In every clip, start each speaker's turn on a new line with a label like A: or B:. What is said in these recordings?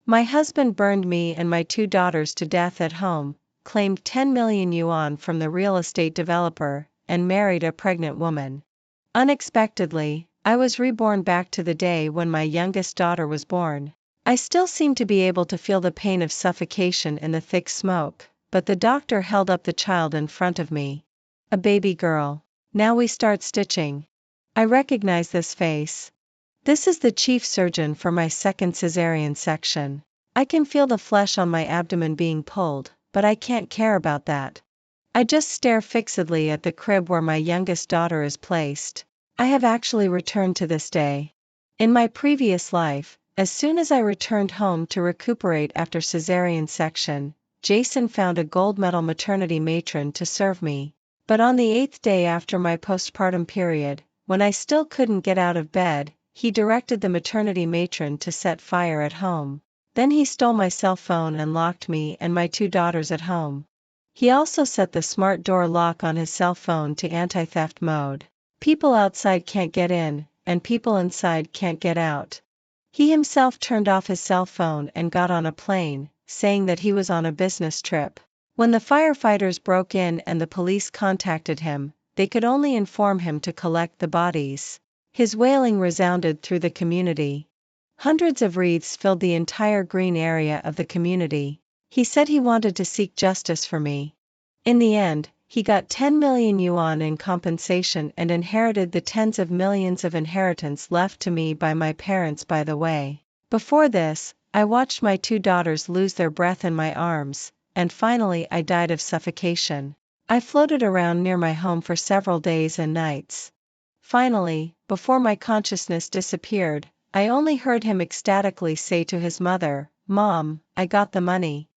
A: My husband burned me and my 2 daughters to death at home, claimed 10 million yuan from the real estate developer, and married a pregnant woman. Unexpectedly, I was reborn back to the day when my youngest daughter was born. I still seem to be able to feel the pain of suffocation in the thick smoke, but the doctor held up the child in front of me. A baby girl. Now we start stitching. I recognize this face. This is the chief surgeon for my second cesarean section. I can feel the flesh on my abdomen being pulled, but I can't care about that. I just stare fixedly at the crib where my youngest daughter is placed. I have actually returned to this day. In my previous life, as soon as I returned home to recuperate after cesarean section, Jason found a gold medal maternity matron to serve me. But on the 8th day after my postpartum period, when I still couldn't get out of bed, he directed the maternity matron to set fire at home. Then he stole my cell phone and locked me and my 2 daughters at home. He also set the smart door lock on his cell phone to anti-theft mode. People outside can't get in, and people inside can't get out. He himself turned off his cell phone and got on a plane, saying that he was on a business trip. When the firefighters broke in and the police contacted him, they could only inform him to collect the bodies. His wailing resounded through the community. Hundreds of wreaths filled the entire green area of the community. He said he wanted to seek justice for me. In the end, he got 10 million yuan in compensation and inherited the tens of millions of inheritance left to me by my parents. By the way, before this, I watched my 2 daughters lose their breath in my arms, and finally I died of suffocation. I floated around near my home for several days and nights. Finally, before my consciousness disappeared, I only heard him ecstatically say to his mother, "Mom, I got the money.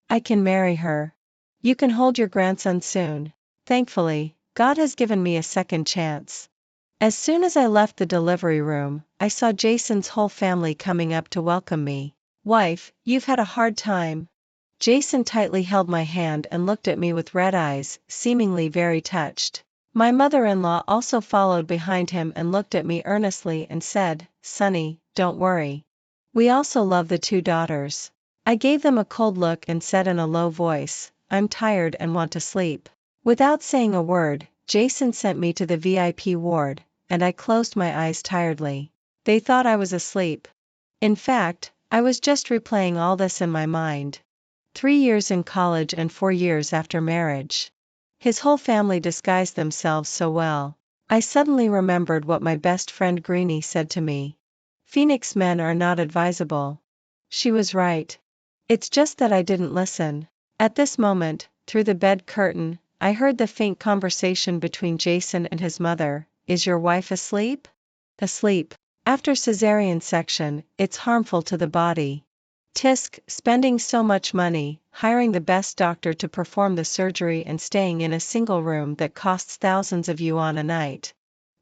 A: I can marry her. You can hold your grandson soon." Thankfully, God has given me a second chance. As soon as I left the delivery room, I saw Jason's whole family coming up to welcome me. "Wife, you've had a hard time." Jason tightly held my hand and looked at me with red eyes, seemingly very touched. My mother-in-law also followed behind him and looked at me earnestly and said, "Sonny, don't worry. We also love the 2 daughters." I gave them a cold look and said in a low voice, "I'm tired and want to sleep." Without saying a word, Jason sent me to the VIP ward, and I closed my eyes tiredly. They thought I was asleep. In fact, I was just replaying all this in my mind. 3 years in college and 4 years after marriage. His whole family disguised themselves so well. I suddenly remembered what my best friend Greenie said to me. Phoenix men are not advisable. She was right. It's just that I didn't listen. At this moment, through the bed curtain, I heard the faint conversation between Jason and his mother. "Is your wife asleep?" "Asleep. After cesarean section, it's harmful to the body. Tisk, spending so much money, hiring the best doctor to perform the surgery and staying in a single room that costs thousands of yuan a night.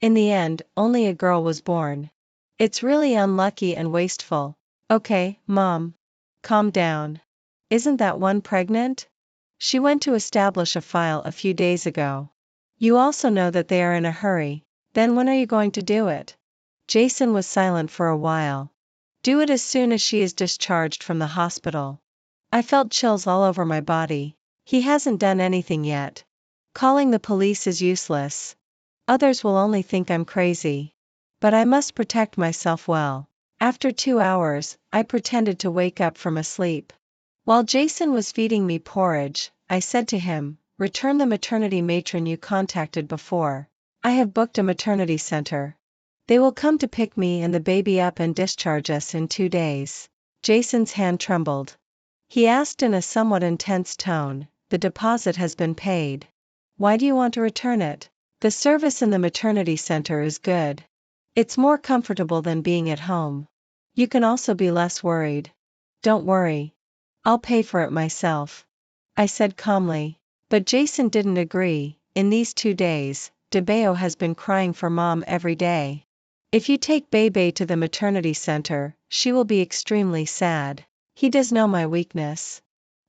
A: In the end, only a girl was born. It's really unlucky and wasteful." "Okay, Mom. Calm down. Isn't that one pregnant? She went to establish a file a few days ago. You also know that they are in a hurry. Then when are you going to do it?" Jason was silent for a while. "Do it as soon as she is discharged from the hospital." I felt chills all over my body. He hasn't done anything yet. Calling the police is useless. Others will only think I'm crazy. But I must protect myself well. After 2 hours, I pretended to wake up from a sleep. While Jason was feeding me porridge, I said to him, "Return the maternity matron you contacted before. I have booked a maternity center. They will come to pick me and the baby up and discharge us in 2 days. Jason's hand trembled. He asked in a somewhat intense tone, "The deposit has been paid. Why do you want to return it?" "The service in the maternity center is good. It's more comfortable than being at home. You can also be less worried." "Don't worry. I'll pay for it myself," I said calmly. But Jason didn't agree. "In these 2 days, DeBeo has been crying for Mom every day. If you take Bebe to the maternity center, she will be extremely sad. He does know my weakness.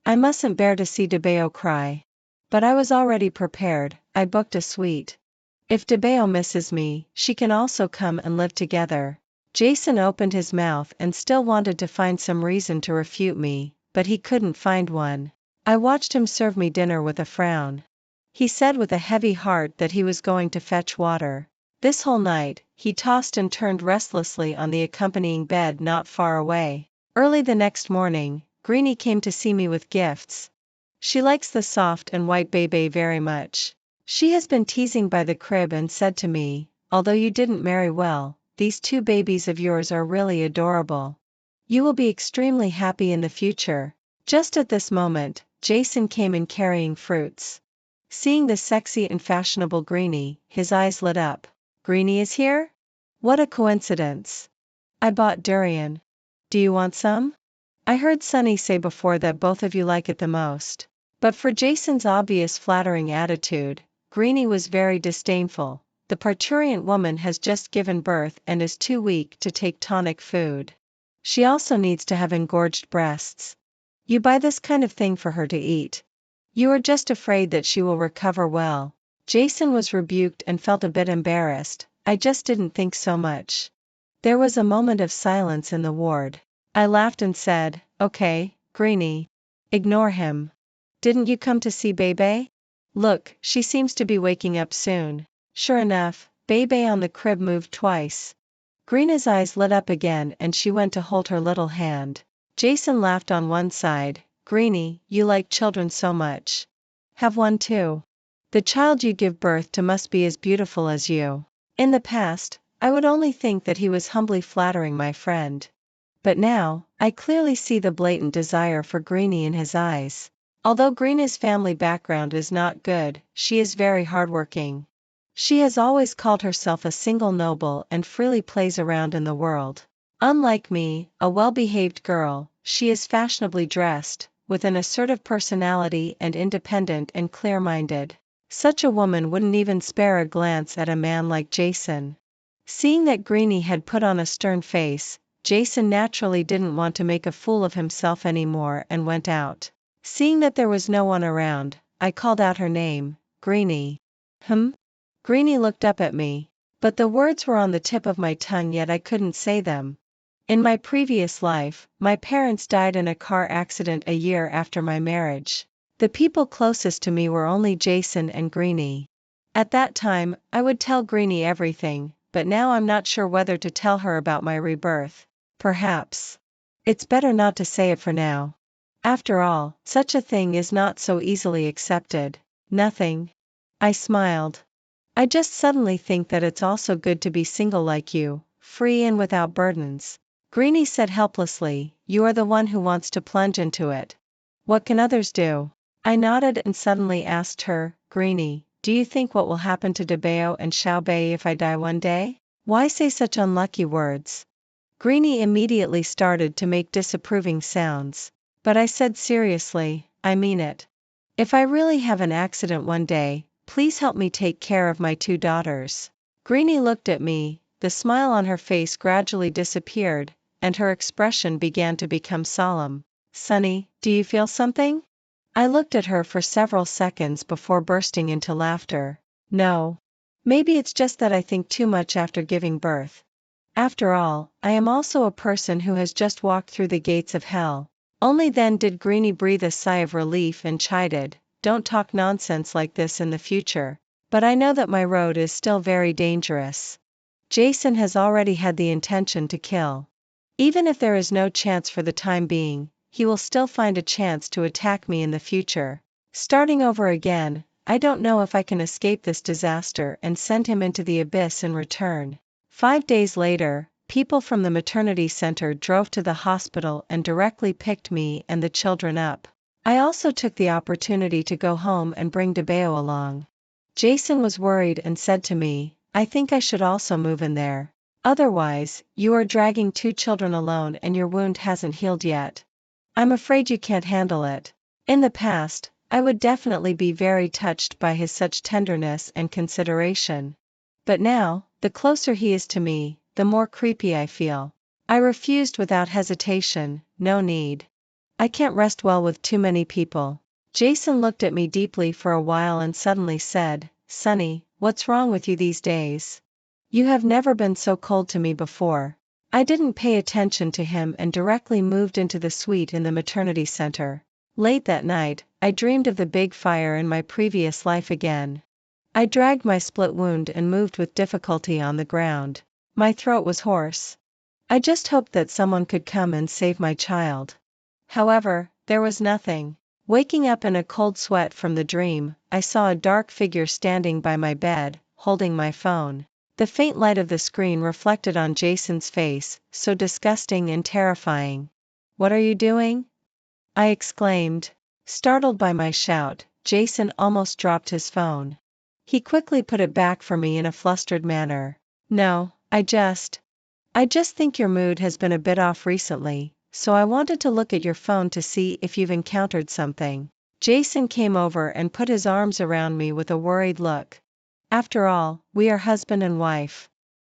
A: I mustn't bear to see DeBeo cry." But I was already prepared. I booked a suite. If DeBeo misses me, she can also come and live together. Jason opened his mouth and still wanted to find some reason to refute me, but he couldn't find one. I watched him serve me dinner with a frown. He said with a heavy heart that he was going to fetch water. This whole night, he tossed and turned restlessly on the accompanying bed not far away. Early the next morning, Greenie came to see me with gifts. She likes the soft and white bebe very much. She has been teasing by the crib and said to me, although you didn't marry well, these two babies of yours are really adorable. You will be extremely happy in the future. Just at this moment, Jason came in carrying fruits. Seeing the sexy and fashionable Greenie, his eyes lit up. Greenie is here? What a coincidence. I bought durian. Do you want some? I heard Sunny say before that both of you like it the most. But for Jason's obvious flattering attitude, Greenie was very disdainful. The parturient woman has just given birth and is too weak to take tonic food. She also needs to have engorged breasts. You buy this kind of thing for her to eat. You are just afraid that she will recover well. Jason was rebuked and felt a bit embarrassed. I just didn't think so much. There was a moment of silence in the ward. I laughed and said, okay, Greenie. Ignore him. Didn't you come to see Bebe? Look, she seems to be waking up soon. Sure enough, Bebe on the crib moved twice. Greena's eyes lit up again and she went to hold her little hand. Jason laughed on one side. Greenie, you like children so much. Have one too. The child you give birth to must be as beautiful as you. In the past, I would only think that he was humbly flattering my friend. But now, I clearly see the blatant desire for Greenie in his eyes. Although Greena's family background is not good, she is very hardworking. She has always called herself a single noble and freely plays around in the world. Unlike me, a well-behaved girl, she is fashionably dressed, with an assertive personality and independent and clear-minded. Such a woman wouldn't even spare a glance at a man like Jason. Seeing that Greenie had put on a stern face, Jason naturally didn't want to make a fool of himself anymore and went out. Seeing that there was no one around, I called out her name, Greenie. Greenie looked up at me, but the words were on the tip of my tongue yet I couldn't say them. In my previous life, my parents died in a car accident a year after my marriage. The people closest to me were only Jason and Greenie. At that time, I would tell Greenie everything, but now I'm not sure whether to tell her about my rebirth. Perhaps it's better not to say it for now. After all, such a thing is not so easily accepted. Nothing. I smiled. I just suddenly think that it's also good to be single like you, free and without burdens. Greenie said helplessly, you are the one who wants to plunge into it. What can others do? I nodded and suddenly asked her, Greenie, do you think what will happen to Debeo and Xiaobei if I die one day? Why say such unlucky words? Greenie immediately started to make disapproving sounds. But I said seriously, I mean it. If I really have an accident one day, please help me take care of my two daughters. Greenie looked at me, the smile on her face gradually disappeared, and her expression began to become solemn. Sunny, do you feel something? I looked at her for several seconds before bursting into laughter. No. Maybe it's just that I think too much after giving birth. After all, I am also a person who has just walked through the gates of hell. Only then did Greenie breathe a sigh of relief and chided, don't talk nonsense like this in the future. But I know that my road is still very dangerous. Jason has already had the intention to kill. Even if there is no chance for the time being, he will still find a chance to attack me in the future. Starting over again, I don't know if I can escape this disaster and send him into the abyss in return. 5 days later, people from the maternity center drove to the hospital and directly picked me and the children up. I also took the opportunity to go home and bring Debeo along. Jason was worried and said to me, I think I should also move in there. Otherwise, you are dragging 2 children alone and your wound hasn't healed yet. I'm afraid you can't handle it. In the past, I would definitely be very touched by his such tenderness and consideration. But now, the closer he is to me, the more creepy I feel. I refused without hesitation, no need. I can't rest well with too many people. Jason looked at me deeply for a while and suddenly said, Sunny, what's wrong with you these days? You have never been so cold to me before. I didn't pay attention to him and directly moved into the suite in the maternity center. Late that night, I dreamed of the big fire in my previous life again. I dragged my split wound and moved with difficulty on the ground. My throat was hoarse. I just hoped that someone could come and save my child. However, there was nothing. Waking up in a cold sweat from the dream, I saw a dark figure standing by my bed, holding my phone. The faint light of the screen reflected on Jason's face, so disgusting and terrifying. "What are you doing?" I exclaimed. Startled by my shout, Jason almost dropped his phone. He quickly put it back for me in a flustered manner. "No, I just think your mood has been a bit off recently, so I wanted to look at your phone to see if you've encountered something." Jason came over and put his arms around me with a worried look. "After all, we are husband and wife.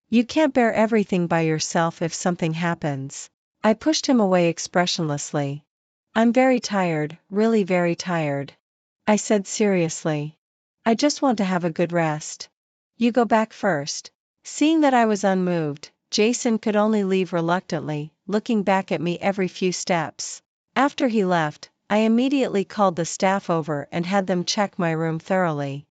A: You can't bear everything by yourself if something happens." I pushed him away expressionlessly. "I'm very tired, really very tired," I said seriously. "I just want to have a good rest. You go back first." Seeing that I was unmoved, Jason could only leave reluctantly, looking back at me every few steps. After he left, I immediately called the staff over and had them check my room thoroughly.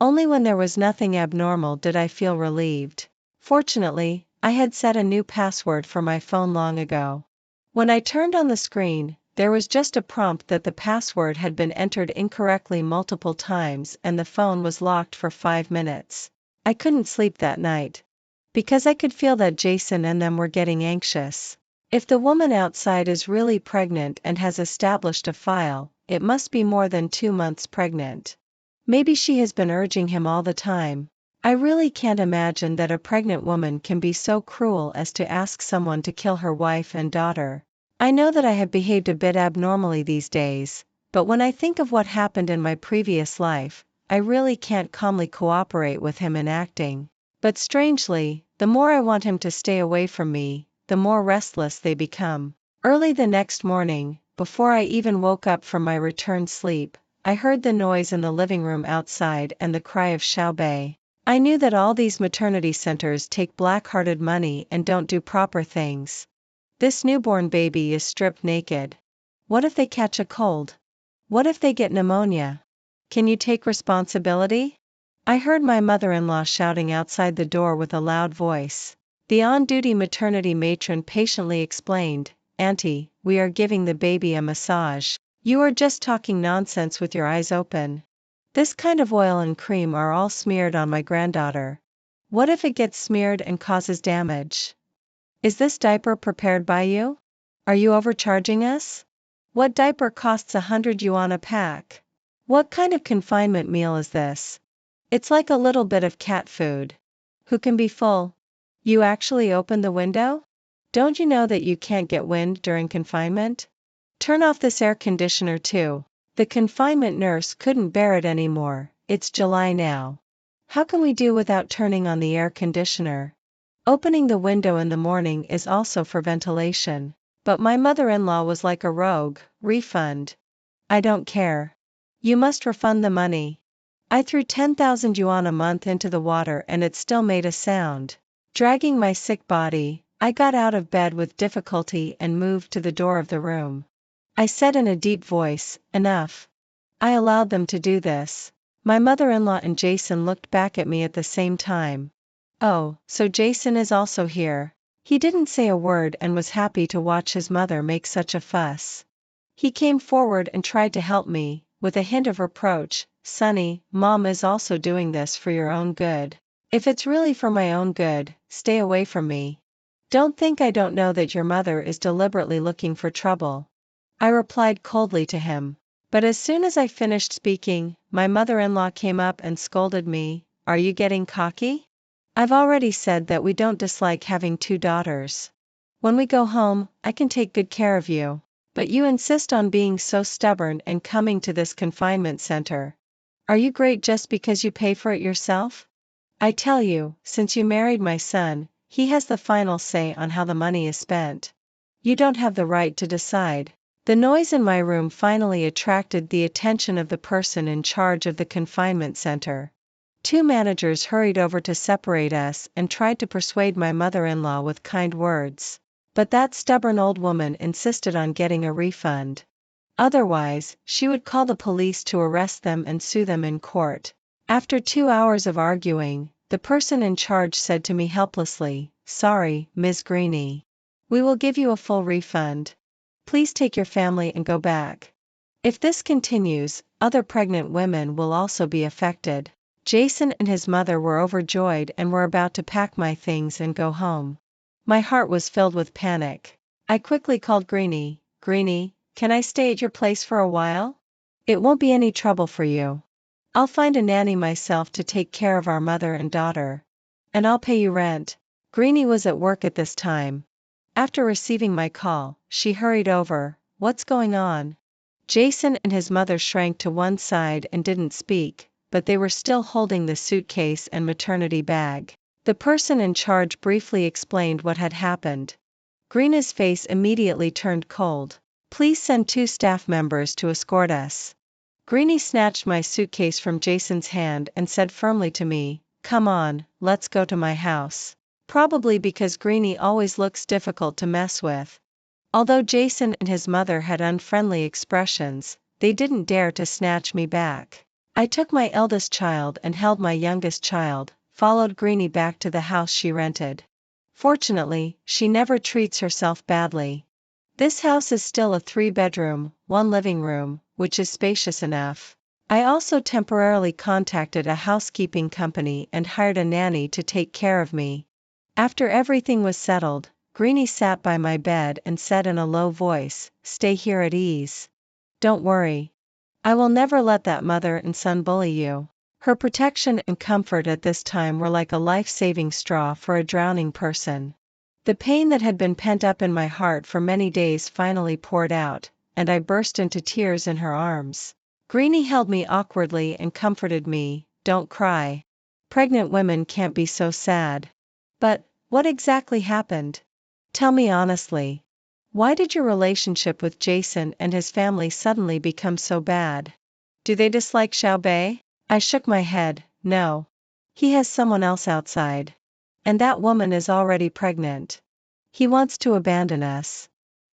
A: Only when there was nothing abnormal did I feel relieved. Fortunately, I had set a new password for my phone long ago. When I turned on the screen, there was just a prompt that the password had been entered incorrectly multiple times and the phone was locked for 5 minutes. I couldn't sleep that night, because I could feel that Jason and them were getting anxious. If the woman outside is really pregnant and has established a file, it must be more than 2 months pregnant. Maybe she has been urging him all the time. I really can't imagine that a pregnant woman can be so cruel as to ask someone to kill her wife and daughter. I know that I have behaved a bit abnormally these days, but when I think of what happened in my previous life, I really can't calmly cooperate with him in acting. But strangely, the more I want him to stay away from me, the more restless they become. Early the next morning, before I even woke up from my returned sleep, I heard the noise in the living room outside and the cry of Xiaobei. I knew that all these maternity centers take black-hearted money and don't do proper things. This newborn baby is stripped naked. What if they catch a cold? What if they get pneumonia? Can you take responsibility? I heard my mother-in-law shouting outside the door with a loud voice. The on-duty maternity matron patiently explained, "Auntie, we are giving the baby a massage. You are just talking nonsense with your eyes open. This kind of oil and cream are all smeared on my granddaughter. What if it gets smeared and causes damage? Is this diaper prepared by you? Are you overcharging us? What diaper costs 100 yuan a pack? What kind of confinement meal is this? It's like a little bit of cat food. Who can be full? You actually opened the window? Don't you know that you can't get wind during confinement? Turn off this air conditioner too." The confinement nurse couldn't bear it anymore. "It's July now. How can we do without turning on the air conditioner? Opening the window in the morning is also for ventilation." But my mother-in-law was like a rogue. "Refund. I don't care. You must refund the money." I threw 10,000 yuan a month into the water and it still made a sound. Dragging my sick body, I got out of bed with difficulty and moved to the door of the room. I said in a deep voice, "Enough." I allowed them to do this. My mother-in-law and Jason looked back at me at the same time. "Oh, so Jason is also here." He didn't say a word and was happy to watch his mother make such a fuss. He came forward and tried to help me, with a hint of reproach. "Sonny, Mom is also doing this for your own good. If it's really for my own good, stay away from me. Don't think I don't know that your mother is deliberately looking for trouble." I replied coldly to him. But as soon as I finished speaking, my mother-in-law came up and scolded me. "Are you getting cocky? I've already said that we don't dislike having 2 daughters. When we go home, I can take good care of you. But you insist on being so stubborn and coming to this confinement center. Are you great just because you pay for it yourself? I tell you, since you married my son, he has the final say on how the money is spent. You don't have the right to decide." The noise in my room finally attracted the attention of the person in charge of the confinement center. 2 managers hurried over to separate us and tried to persuade my mother-in-law with kind words. But that stubborn old woman insisted on getting a refund. Otherwise, she would call the police to arrest them and sue them in court. After 2 hours of arguing, the person in charge said to me helplessly, "Sorry, Ms. Greenie. We will give you a full refund. Please take your family and go back." If this continues, other pregnant women will also be affected. Jason and his mother were overjoyed and were about to pack my things and go home. My heart was filled with panic. I quickly called Greenie. "Greenie, can I stay at your place for a while? It won't be any trouble for you. I'll find a nanny myself to take care of our mother and daughter. And I'll pay you rent." Greenie was at work at this time. After receiving my call, she hurried over. "What's going on?" Jason and his mother shrank to one side and didn't speak, but they were still holding the suitcase and maternity bag. The person in charge briefly explained what had happened. Greenie's face immediately turned cold. "Please send 2 staff members to escort us." Greenie snatched my suitcase from Jason's hand and said firmly to me, "Come on, let's go to my house." Probably because Greenie always looks difficult to mess with. Although Jason and his mother had unfriendly expressions, they didn't dare to snatch me back. I took my eldest child and held my youngest child, followed Greenie back to the house she rented. Fortunately, she never treats herself badly. This house is still a 3-bedroom, 1 living room, which is spacious enough. I also temporarily contacted a housekeeping company and hired a nanny to take care of me. After everything was settled, Greenie sat by my bed and said in a low voice, "Stay here at ease. Don't worry. I will never let that mother and son bully you." Her protection and comfort at this time were like a life-saving straw for a drowning person. The pain that had been pent up in my heart for many days finally poured out, and I burst into tears in her arms. Greenie held me awkwardly and comforted me. "Don't cry. Pregnant women can't be so sad." "But, what exactly happened? Tell me honestly. Why did your relationship with Jason and his family suddenly become so bad? Do they dislike Xiaobei?" I shook my head. "No. He has someone else outside. And that woman is already pregnant. He wants to abandon us.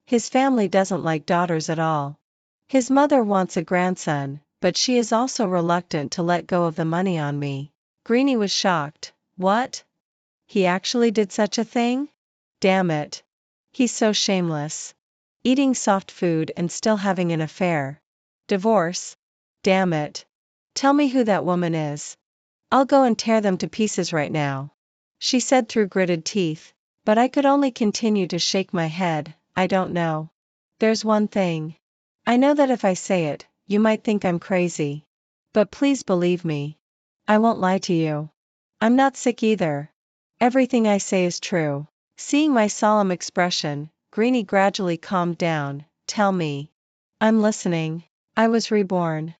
A: His family doesn't like daughters at all. His mother wants a grandson, but she is also reluctant to let go of the money on me." Greenie was shocked. "What? He actually did such a thing? Damn it. He's so shameless. Eating soft food and still having an affair. Divorce? Damn it. Tell me who that woman is. I'll go and tear them to pieces right now," she said through gritted teeth. But I could only continue to shake my head. "I don't know. There's one thing. I know that if I say it, you might think I'm crazy. But please believe me. I won't lie to you. I'm not sick either. Everything I say is true." Seeing my solemn expression, Greenie gradually calmed down. "Tell me." "I'm listening." "I was reborn."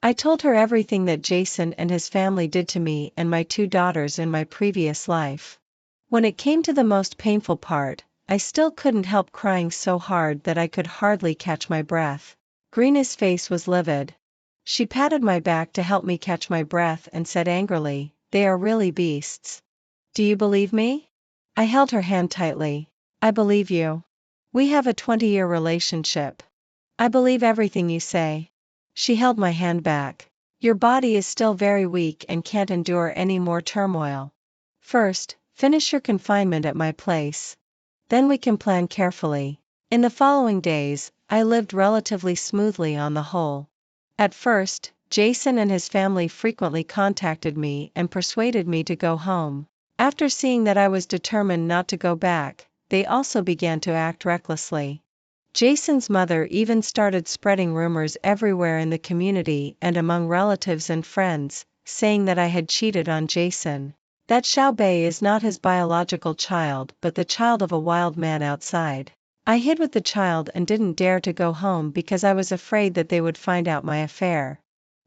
A: I told her everything that Jason and his family did to me and my 2 daughters in my previous life. When it came to the most painful part, I still couldn't help crying so hard that I could hardly catch my breath. Greenie's face was livid. She patted my back to help me catch my breath and said angrily, "They are really beasts. Do you believe me?" I held her hand tightly. "I believe you. We have a 20-year relationship. I believe everything you say." She held my hand back. "Your body is still very weak and can't endure any more turmoil. First, finish your confinement at my place. Then we can plan carefully." In the following days, I lived relatively smoothly on the whole. At first, Jason and his family frequently contacted me and persuaded me to go home. After seeing that I was determined not to go back, they also began to act recklessly. Jason's mother even started spreading rumors everywhere in the community and among relatives and friends, saying that I had cheated on Jason. That Xiaobei is not his biological child but the child of a wild man outside. I hid with the child and didn't dare to go home because I was afraid that they would find out my affair.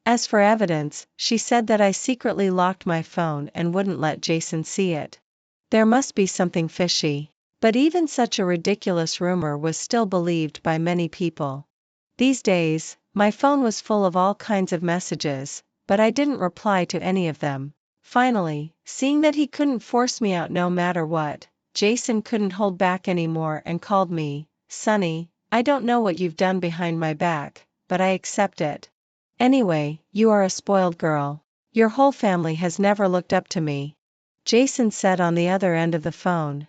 A: As for evidence, she said that I secretly locked my phone and wouldn't let Jason see it. There must be something fishy. But even such a ridiculous rumor was still believed by many people. These days, my phone was full of all kinds of messages, but I didn't reply to any of them. Finally, seeing that he couldn't force me out no matter what, Jason couldn't hold back anymore and called me, "Sonny, I don't know what you've done behind my back, but I accept it. Anyway, you are a spoiled girl. Your whole family has never looked up to me." Jason said on the other end of the phone.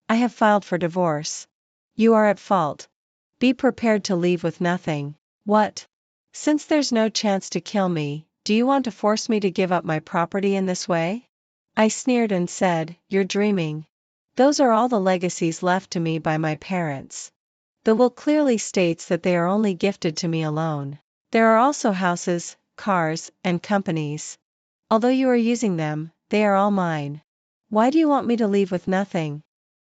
A: "I have filed for divorce. You are at fault. Be prepared to leave with nothing." "What? Since there's no chance to kill me, do you want to force me to give up my property in this way?" I sneered and said, "You're dreaming. Those are all the legacies left to me by my parents. The will clearly states that they are only gifted to me alone. There are also houses, cars, and companies. Although you are using them, they are all mine. Why do you want me to leave with nothing?"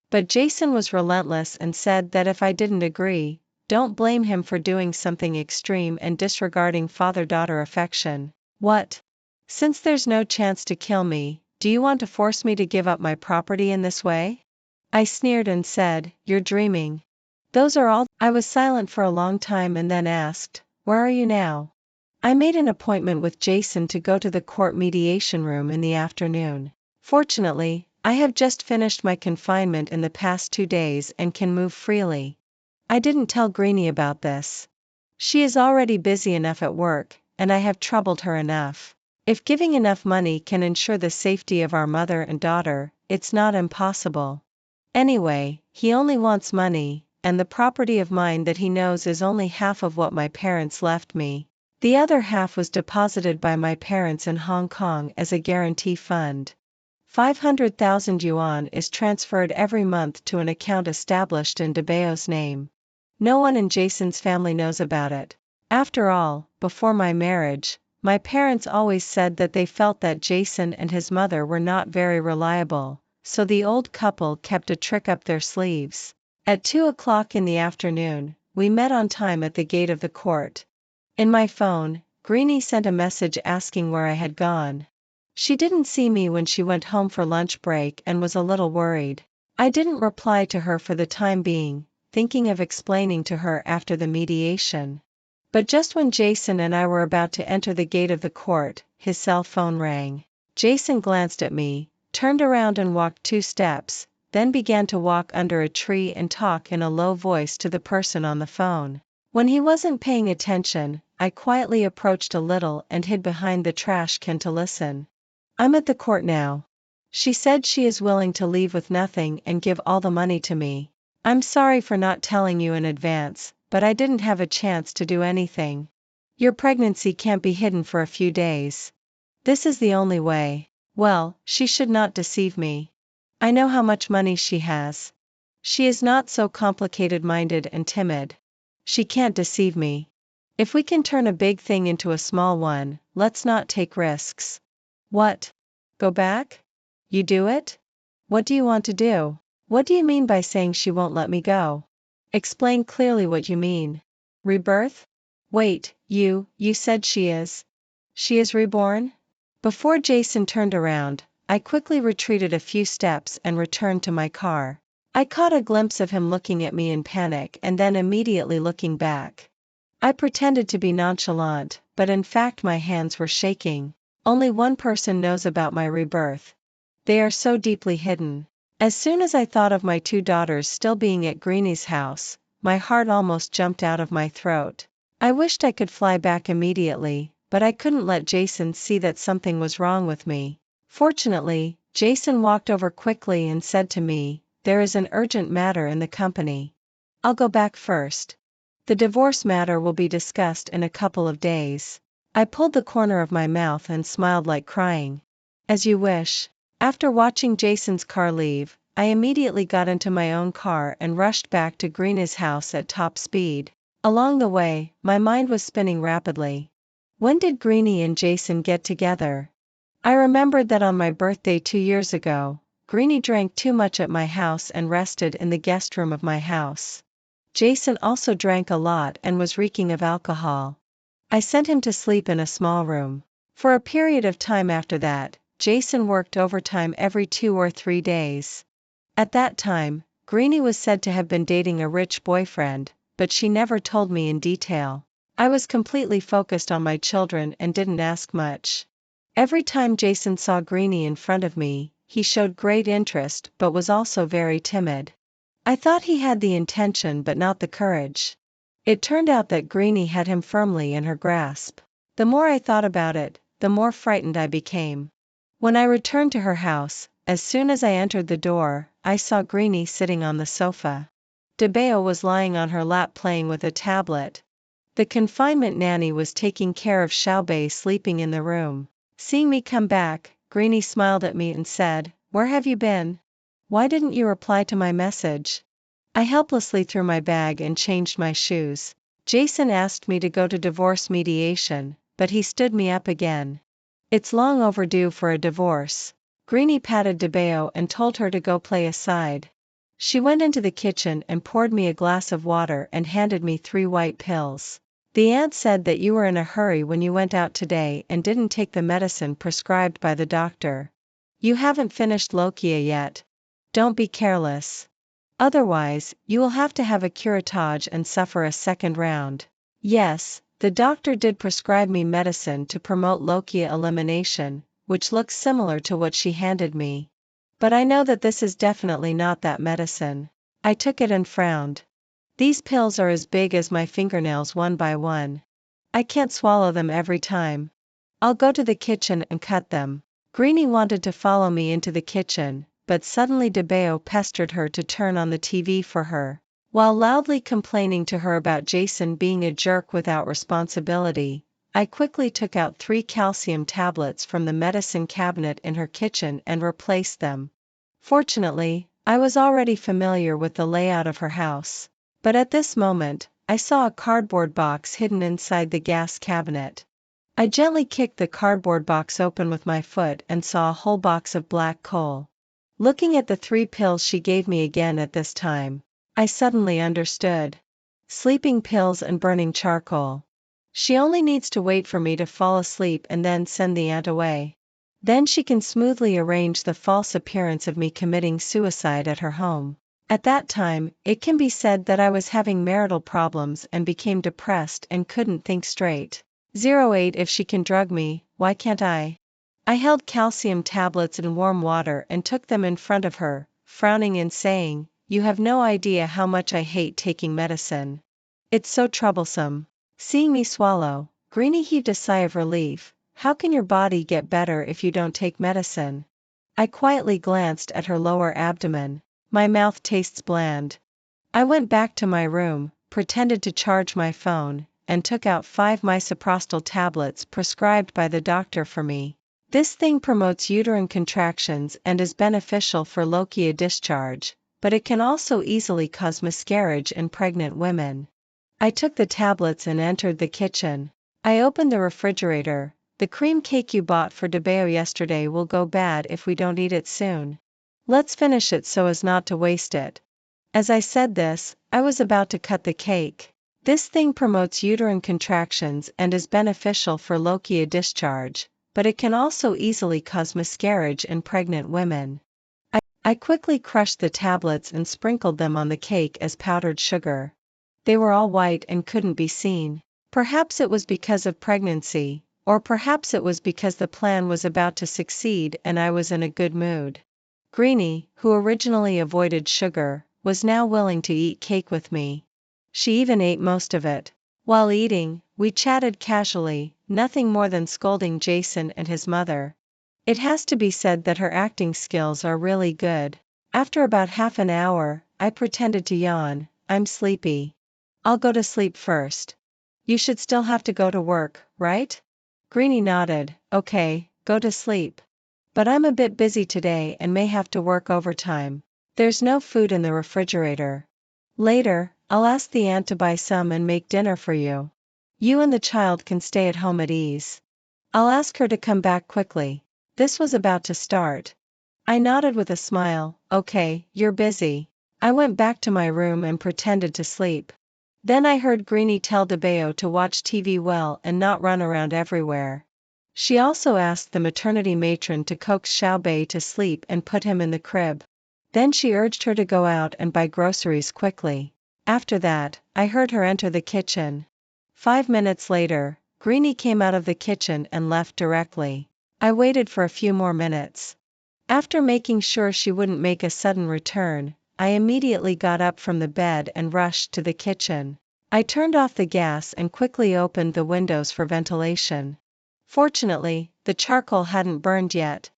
A: But Jason was relentless and said that if I didn't agree, don't blame him for doing something extreme and disregarding father-daughter affection. "What? Since there's no chance to kill me, do you want to force me to give up my property in this way?" I sneered and said, "You're dreaming. Those are all." I was silent for a long time and then asked, "Where are you now?" I made an appointment with Jason to go to the court mediation room in the afternoon. Fortunately, I have just finished my confinement in the past 2 days and can move freely. I didn't tell Greenie about this. She is already busy enough at work, and I have troubled her enough. If giving enough money can ensure the safety of our mother and daughter, it's not impossible. Anyway, he only wants money, and the property of mine that he knows is only half of what my parents left me. The other half was deposited by my parents in Hong Kong as a guarantee fund. 500,000 yuan is transferred every month to an account established in Debao's name. No one in Jason's family knows about it. After all, before my marriage, my parents always said that they felt that Jason and his mother were not very reliable, so the old couple kept a trick up their sleeves. At 2 o'clock in the afternoon, we met on time at the gate of the court. In my phone, Greenie sent a message asking where I had gone. She didn't see me when she went home for lunch break and was a little worried. I didn't reply to her for the time being, thinking of explaining to her after the mediation. But just when Jason and I were about to enter the gate of the court, his cell phone rang. Jason glanced at me, turned around and walked 2 steps, then began to walk under a tree and talk in a low voice to the person on the phone. When he wasn't paying attention, I quietly approached a little and hid behind the trash can to listen. "I'm at the court now. She said she is willing to leave with nothing and give all the money to me. I'm sorry for not telling you in advance, but I didn't have a chance to do anything. Your pregnancy can't be hidden for a few days. This is the only way." Well, she should not deceive me. I know how much money she has. She is not so complicated-minded and timid. She can't deceive me. If we can turn a big thing into a small one, let's not take risks. "What? Go back? You do it? What do you want to do? What do you mean by saying she won't let me go? Explain clearly what you mean. Rebirth? Wait, you said she is reborn?" Before Jason turned around, I quickly retreated a few steps and returned to my car. I caught a glimpse of him looking at me in panic and then immediately looking back. I pretended to be nonchalant, but in fact my hands were shaking. Only one person knows about my rebirth. They are so deeply hidden. As soon as I thought of my 2 daughters still being at Greenie's house, my heart almost jumped out of my throat. I wished I could fly back immediately, but I couldn't let Jason see that something was wrong with me. Fortunately, Jason walked over quickly and said to me, "There is an urgent matter in the company. I'll go back first. The divorce matter will be discussed in a couple of days." I pulled the corner of my mouth and smiled like crying. "As you wish." After watching Jason's car leave, I immediately got into my own car and rushed back to Greenie's house at top speed. Along the way, my mind was spinning rapidly. When did Greenie and Jason get together? I remembered that on my birthday 2 years ago, Greenie drank too much at my house and rested in the guest room of my house. Jason also drank a lot and was reeking of alcohol. I sent him to sleep in a small room. For a period of time after that, Jason worked overtime every 2 or 3 days. At that time, Greenie was said to have been dating a rich boyfriend, but she never told me in detail. I was completely focused on my children and didn't ask much. Every time Jason saw Greenie in front of me, he showed great interest but was also very timid. I thought he had the intention but not the courage. It turned out that Greenie had him firmly in her grasp. The more I thought about it, the more frightened I became. When I returned to her house, as soon as I entered the door, I saw Greenie sitting on the sofa. DeBeo was lying on her lap playing with a tablet. The confinement nanny was taking care of Xiaobei sleeping in the room. Seeing me come back, Greenie smiled at me and said, "Where have you been? Why didn't you reply to my message?" I helplessly threw my bag and changed my shoes. Jason asked me to go to divorce mediation, but he stood me up again. It's long overdue for a divorce. Greenie patted DeBeo and told her to go play aside. She went into the kitchen and poured me a glass of water and handed me 3 white pills. The aunt said that you were in a hurry when you went out today and didn't take the medicine prescribed by the doctor. You haven't finished Lokia yet. Don't be careless. Otherwise, you will have to have a curettage and suffer a second round. Yes, the doctor did prescribe me medicine to promote Lokia elimination, which looks similar to what she handed me. But I know that this is definitely not that medicine. I took it and frowned. These pills are as big as my fingernails one by one. I can't swallow them every time. I'll go to the kitchen and cut them. Greenie wanted to follow me into the kitchen, but suddenly DeBeo pestered her to turn on the TV for her. While loudly complaining to her about Jason being a jerk without responsibility, I quickly took out 3 calcium tablets from the medicine cabinet in her kitchen and replaced them. Fortunately, I was already familiar with the layout of her house. But at this moment, I saw a cardboard box hidden inside the gas cabinet. I gently kicked the cardboard box open with my foot and saw a whole box of black coal. Looking at the 3 pills she gave me again at this time, I suddenly understood. Sleeping pills and burning charcoal. She only needs to wait for me to fall asleep and then send the aunt away. Then she can smoothly arrange the false appearance of me committing suicide at her home. At that time, it can be said that I was having marital problems and became depressed and couldn't think straight. 08 If she can drug me, why can't I? I held calcium tablets in warm water and took them in front of her, frowning and saying, "You have no idea how much I hate taking medicine. It's so troublesome." Seeing me swallow, Greenie heaved a sigh of relief. "How can your body get better if you don't take medicine?" I quietly glanced at her lower abdomen. My mouth tastes bland. I went back to my room, pretended to charge my phone, and took out 5 misoprostol tablets prescribed by the doctor for me. This thing promotes uterine contractions and is beneficial for lochia discharge, but it can also easily cause miscarriage in pregnant women. I took the tablets and entered the kitchen. I opened the refrigerator. "The cream cake you bought for DeBeo yesterday will go bad if we don't eat it soon. Let's finish it so as not to waste it." As I said this, I was about to cut the cake. This thing promotes uterine contractions and is beneficial for lochia discharge, but it can also easily cause miscarriage in pregnant women. I quickly crushed the tablets and sprinkled them on the cake as powdered sugar. They were all white and couldn't be seen. Perhaps it was because of pregnancy, or perhaps it was because the plan was about to succeed and I was in a good mood. Greenie, who originally avoided sugar, was now willing to eat cake with me. She even ate most of it. While eating, we chatted casually, nothing more than scolding Jason and his mother. It has to be said that her acting skills are really good. After about half an hour, I pretended to yawn. "I'm sleepy. I'll go to sleep first." "You should still have to go to work, right?" Greenie nodded. "Okay, go to sleep. But I'm a bit busy today and may have to work overtime. There's no food in the refrigerator. Later, I'll ask the aunt to buy some and make dinner for you. You and the child can stay at home at ease. I'll ask her to come back quickly." This was about to start. I nodded with a smile. "Okay, you're busy." I went back to my room and pretended to sleep. Then I heard Greenie tell DeBeo to watch TV well and not run around everywhere. She also asked the maternity matron to coax Xiaobei to sleep and put him in the crib. Then she urged her to go out and buy groceries quickly. After that, I heard her enter the kitchen. 5 minutes later, Greenie came out of the kitchen and left directly. I waited for a few more minutes. After making sure she wouldn't make a sudden return, I immediately got up from the bed and rushed to the kitchen. I turned off the gas and quickly opened the windows for ventilation. Fortunately, the charcoal hadn't burned yet.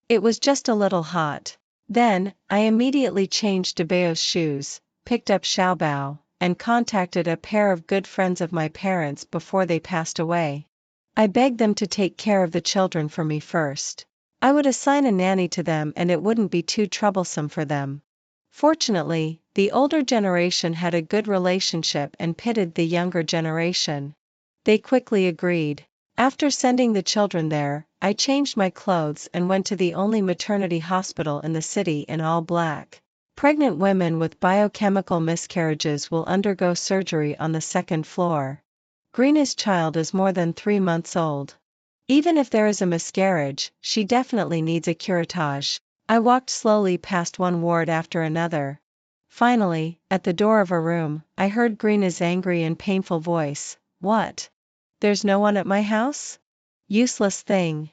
A: It was just a little hot. Then, I immediately changed to Beo's shoes, picked up Xiaobao, and contacted a pair of good friends of my parents before they passed away. I begged them to take care of the children for me first. I would assign a nanny to them and it wouldn't be too troublesome for them. Fortunately, the older generation had a good relationship and pitied the younger generation. They quickly agreed. After sending the children there, I changed my clothes and went to the only maternity hospital in the city in all black. Pregnant women with biochemical miscarriages will undergo surgery on the second floor. Greena's child is more than 3 months old. Even if there is a miscarriage, she definitely needs a curettage. I walked slowly past one ward after another. Finally, at the door of a room, I heard Greena's angry and painful voice. What? There's no one at my house? Useless thing.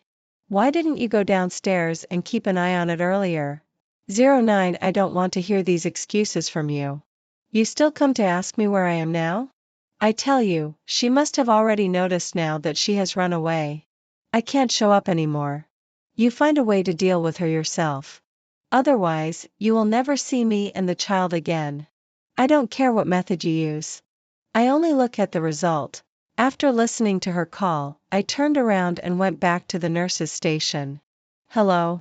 A: Why didn't you go downstairs and keep an eye on it earlier? 09 I don't want to hear these excuses from you. You still come to ask me where I am now? I tell you, she must have already noticed now that she has run away. I can't show up anymore. You find a way to deal with her yourself. Otherwise, you will never see me and the child again. I don't care what method you use. I only look at the result. After listening to her call, I turned around and went back to the nurse's station. Hello.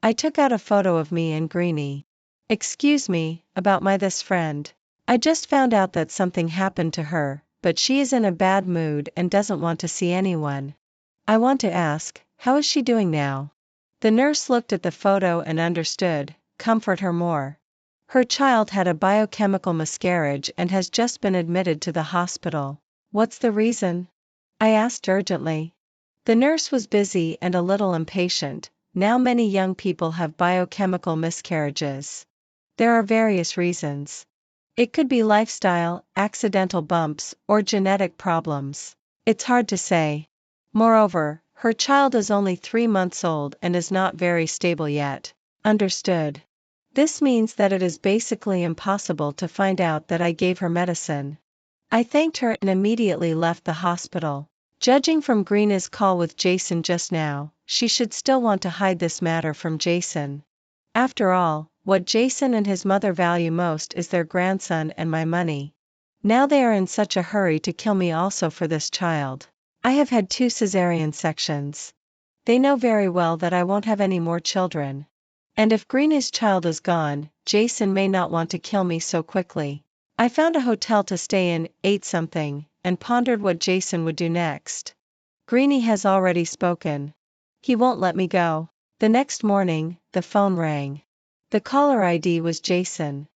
A: I took out a photo of me and Greenie. Excuse me, about my this friend. I just found out that something happened to her, but she is in a bad mood and doesn't want to see anyone. I want to ask, how is she doing now? The nurse looked at the photo and understood. Comfort her more. Her child had a biochemical miscarriage and has just been admitted to the hospital. What's the reason? I asked urgently. The nurse was busy and a little impatient. Now many young people have biochemical miscarriages. There are various reasons. It could be lifestyle, accidental bumps, or genetic problems. It's hard to say. Moreover, her child is only 3 months old and is not very stable yet. Understood. This means that it is basically impossible to find out that I gave her medicine. I thanked her and immediately left the hospital. Judging from Greena's call with Jason just now, she should still want to hide this matter from Jason. After all, what Jason and his mother value most is their grandson and my money. Now they are in such a hurry to kill me also for this child. I have had 2 cesarean sections. They know very well that I won't have any more children. And if Greena's child is gone, Jason may not want to kill me so quickly. I found a hotel to stay in, ate something, and pondered what Jason would do next. Greenie has already spoken. He won't let me go. The next morning, the phone rang. The caller ID was Jason.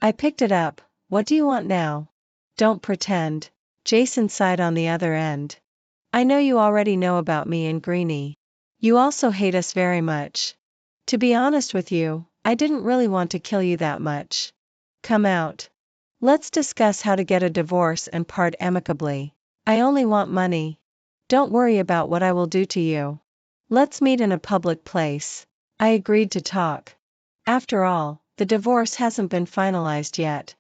A: I picked it up. What do you want now? Don't pretend. Jason sighed on the other end. I know you already know about me and Greenie. You also hate us very much. To be honest with you, I didn't really want to kill you that much. Come out. Let's discuss how to get a divorce and part amicably. I only want money. Don't worry about what I will do to you. Let's meet in a public place. I agreed to talk. After all, the divorce hasn't been finalized yet.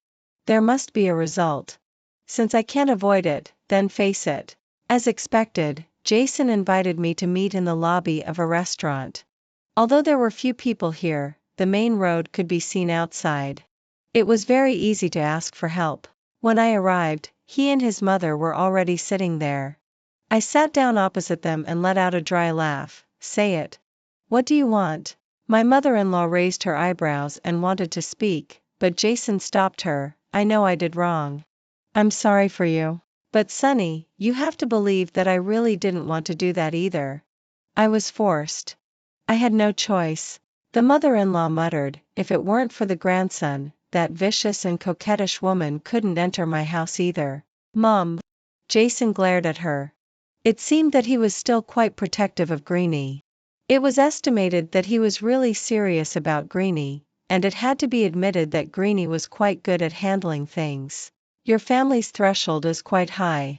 A: There must be a result. Since I can't avoid it, then face it. As expected, Jason invited me to meet in the lobby of a restaurant. Although there were few people here, the main road could be seen outside. It was very easy to ask for help. When I arrived, he and his mother were already sitting there. I sat down opposite them and let out a dry laugh. Say it. What do you want? My mother-in-law raised her eyebrows and wanted to speak, but Jason stopped her. I know I did wrong. I'm sorry for you. But Sonny, you have to believe that I really didn't want to do that either. I was forced. I had no choice. The mother-in-law muttered, if it weren't for the grandson, that vicious and coquettish woman couldn't enter my house either. Mom. Jason glared at her. It seemed that he was still quite protective of Greenie. It was estimated that he was really serious about Greenie, and it had to be admitted that Greenie was quite good at handling things. Your family's threshold is quite high.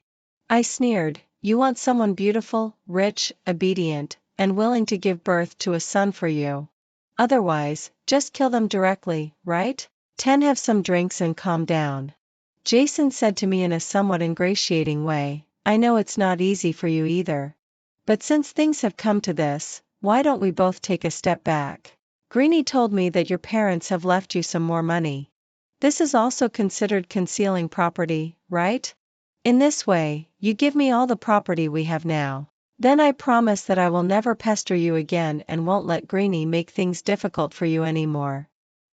A: I sneered. You want someone beautiful, rich, obedient, and willing to give birth to a son for you. Otherwise, just kill them directly, right? 10. Have some drinks and calm down. Jason said to me in a somewhat ingratiating way, I know it's not easy for you either. But since things have come to this, why don't we both take a step back? Greenie told me that your parents have left you some more money. This is also considered concealing property, right? In this way, you give me all the property we have now. Then I promise that I will never pester you again and won't let Greenie make things difficult for you anymore.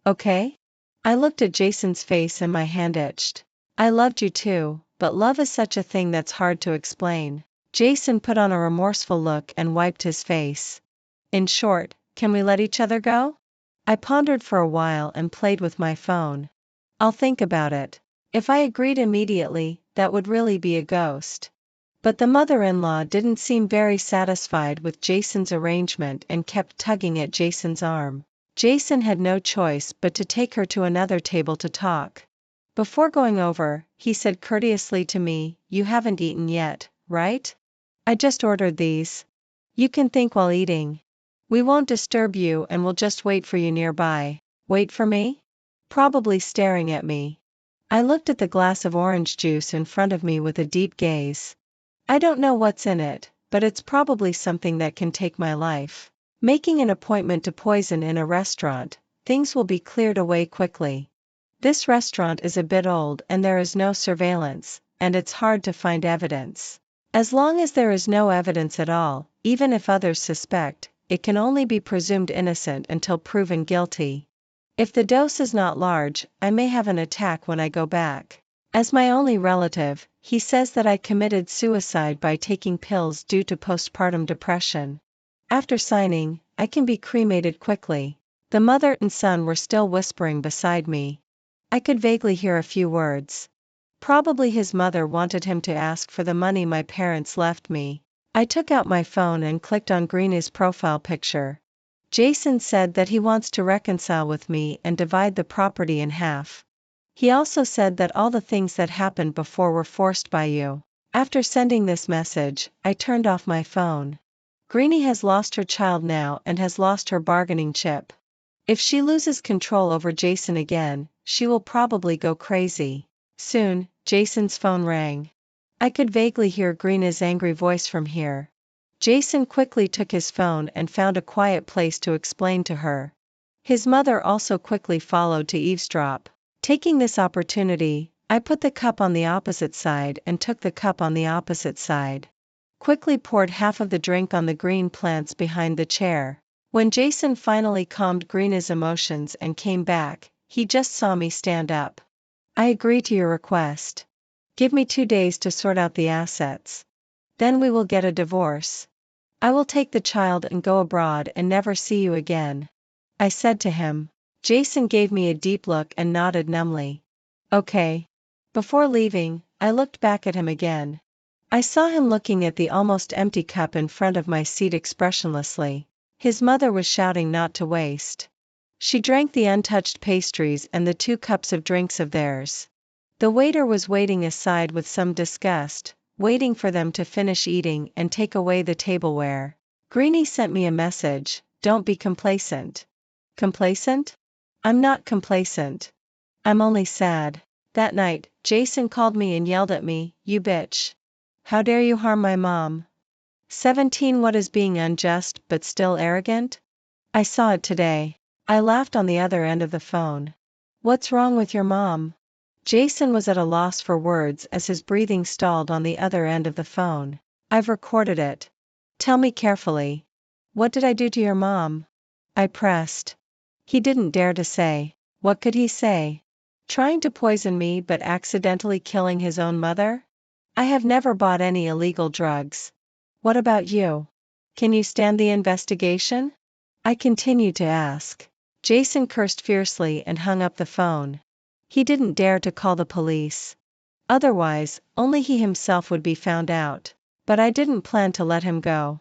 A: Okay? I looked at Jason's face and my hand itched. I loved you too, but love is such a thing that's hard to explain. Jason put on a remorseful look and wiped his face. In short, can we let each other go? I pondered for a while and played with my phone. I'll think about it. If I agreed immediately, that would really be a ghost. But the mother-in-law didn't seem very satisfied with Jason's arrangement and kept tugging at Jason's arm. Jason had no choice but to take her to another table to talk. Before going over, he said courteously to me, you haven't eaten yet, right? I just ordered these. You can think while eating. We won't disturb you and we'll just wait for you nearby. Wait for me? Probably staring at me. I looked at the glass of orange juice in front of me with a deep gaze. I don't know what's in it, but it's probably something that can take my life. Making an appointment to poison in a restaurant, things will be cleared away quickly. This restaurant is a bit old and there is no surveillance, and it's hard to find evidence. As long as there is no evidence at all, even if others suspect, it can only be presumed innocent until proven guilty. If the dose is not large, I may have an attack when I go back. As my only relative, he says that I committed suicide by taking pills due to postpartum depression. After signing, I can be cremated quickly. The mother and son were still whispering beside me. I could vaguely hear a few words. Probably his mother wanted him to ask for the money my parents left me. I took out my phone and clicked on Greenie's profile picture. Jason said that he wants to reconcile with me and divide the property in half. He also said that all the things that happened before were forced by you. After sending this message, I turned off my phone. Greenie has lost her child now and has lost her bargaining chip. If she loses control over Jason again, she will probably go crazy. Soon, Jason's phone rang. I could vaguely hear Greenie's angry voice from here. Jason quickly took his phone and found a quiet place to explain to her. His mother also quickly followed to eavesdrop. Taking this opportunity, I put the cup on the opposite side and took the cup on the opposite side. Quickly poured half of the drink on the green plants behind the chair. When Jason finally calmed Greenie's emotions and came back, he just saw me stand up. I agree to your request. Give me 2 days to sort out the assets. Then we will get a divorce. I will take the child and go abroad and never see you again. I said to him. Jason gave me a deep look and nodded numbly. Okay. Before leaving, I looked back at him again. I saw him looking at the almost empty cup in front of my seat expressionlessly. His mother was shouting not to waste. She drank the untouched pastries and the 2 cups of drinks of theirs. The waiter was waiting aside with some disgust, waiting for them to finish eating and take away the tableware. Greenie sent me a message, don't be complacent. Complacent? I'm not complacent. I'm only sad. That night, Jason called me and yelled at me, you bitch. How dare you harm my mom? 17. What is being unjust but still arrogant? I saw it today. I laughed on the other end of the phone. What's wrong with your mom? Jason was at a loss for words as his breathing stalled on the other end of the phone. I've recorded it. Tell me carefully. What did I do to your mom? I pressed. He didn't dare to say. What could he say? Trying to poison me but accidentally killing his own mother? I have never bought any illegal drugs. What about you? Can you stand the investigation? I continued to ask. Jason cursed fiercely and hung up the phone. He didn't dare to call the police. Otherwise, only he himself would be found out. But I didn't plan to let him go.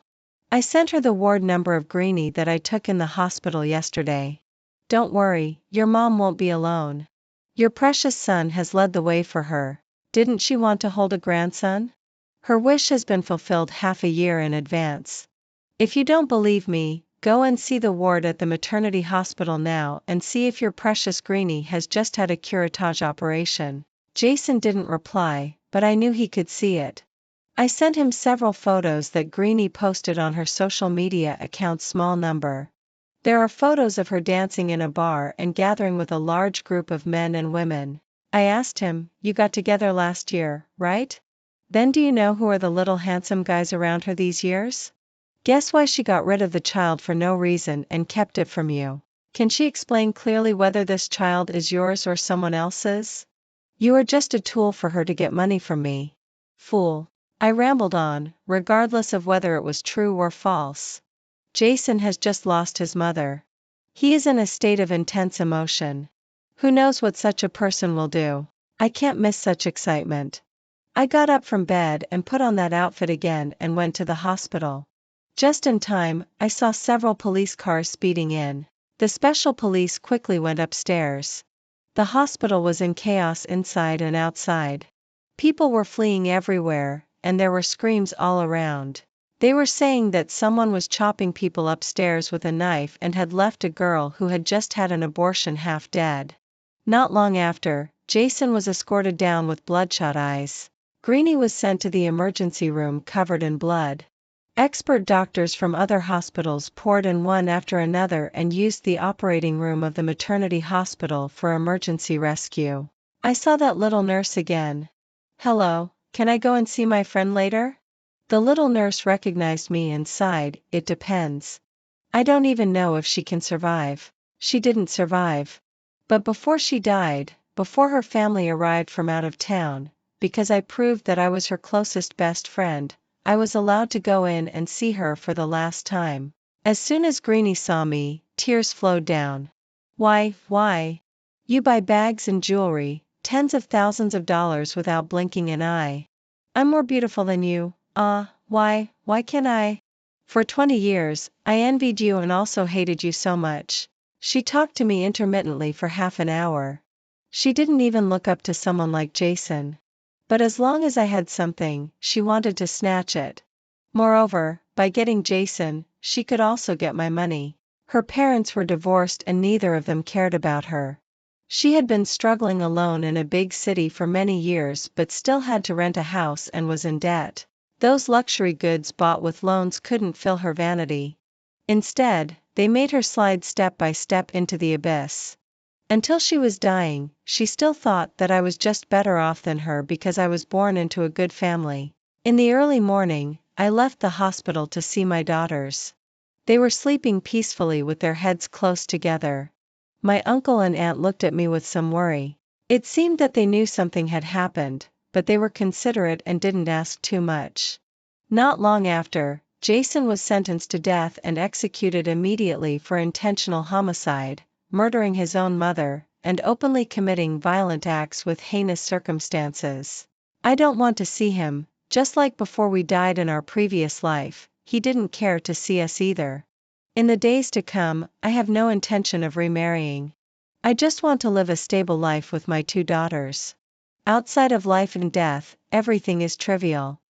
A: I sent her the ward number of Greenie that I took in the hospital yesterday. Don't worry, your mom won't be alone. Your precious son has led the way for her. Didn't she want to hold a grandson? Her wish has been fulfilled half a year in advance. If you don't believe me, go and see the ward at the maternity hospital now and see if your precious Greenie has just had a curettage operation. Jason didn't reply, but I knew he could see it. I sent him several photos that Greenie posted on her social media account's small number. There are photos of her dancing in a bar and gathering with a large group of men and women. I asked him, "You got together last year, right? Then do you know who are the little handsome guys around her these years? Guess why she got rid of the child for no reason and kept it from you? Can she explain clearly whether this child is yours or someone else's? You are just a tool for her to get money from me." Fool. I rambled on, regardless of whether it was true or false. Jason has just lost his mother. He is in a state of intense emotion. Who knows what such a person will do? I can't miss such excitement. I got up from bed and put on that outfit again and went to the hospital. Just in time, I saw several police cars speeding in. The special police quickly went upstairs. The hospital was in chaos inside and outside. People were fleeing everywhere, and there were screams all around. They were saying that someone was chopping people upstairs with a knife and had left a girl who had just had an abortion half dead. Not long after, Jason was escorted down with bloodshot eyes. Greenie was sent to the emergency room covered in blood. Expert doctors from other hospitals poured in one after another and used the operating room of the maternity hospital for emergency rescue. I saw that little nurse again. "Hello, can I go and see my friend later?" The little nurse recognized me and sighed, "It depends. I don't even know if she can survive." She didn't survive. But before she died, before her family arrived from out of town, because I proved that I was her closest best friend, I was allowed to go in and see her for the last time. As soon as Greenie saw me, tears flowed down. Why? You buy bags and jewelry, tens of thousands of dollars without blinking an eye. I'm more beautiful than you. Why can't I? For 20 years, I envied you and also hated you so much." She talked to me intermittently for half an hour. She didn't even look up to someone like Jason. But as long as I had something, she wanted to snatch it. Moreover, by getting Jason, she could also get my money. Her parents were divorced and neither of them cared about her. She had been struggling alone in a big city for many years but still had to rent a house and was in debt. Those luxury goods bought with loans couldn't fill her vanity. Instead, they made her slide step by step into the abyss. Until she was dying, she still thought that I was just better off than her because I was born into a good family. In the early morning, I left the hospital to see my daughters. They were sleeping peacefully with their heads close together. My uncle and aunt looked at me with some worry. It seemed that they knew something had happened, but they were considerate and didn't ask too much. Not long after, Jason was sentenced to death and executed immediately for intentional homicide, murdering his own mother, and openly committing violent acts with heinous circumstances. I don't want to see him. Just like before we died in our previous life, he didn't care to see us either. In the days to come, I have no intention of remarrying. I just want to live a stable life with my 2 daughters. Outside of life and death, everything is trivial.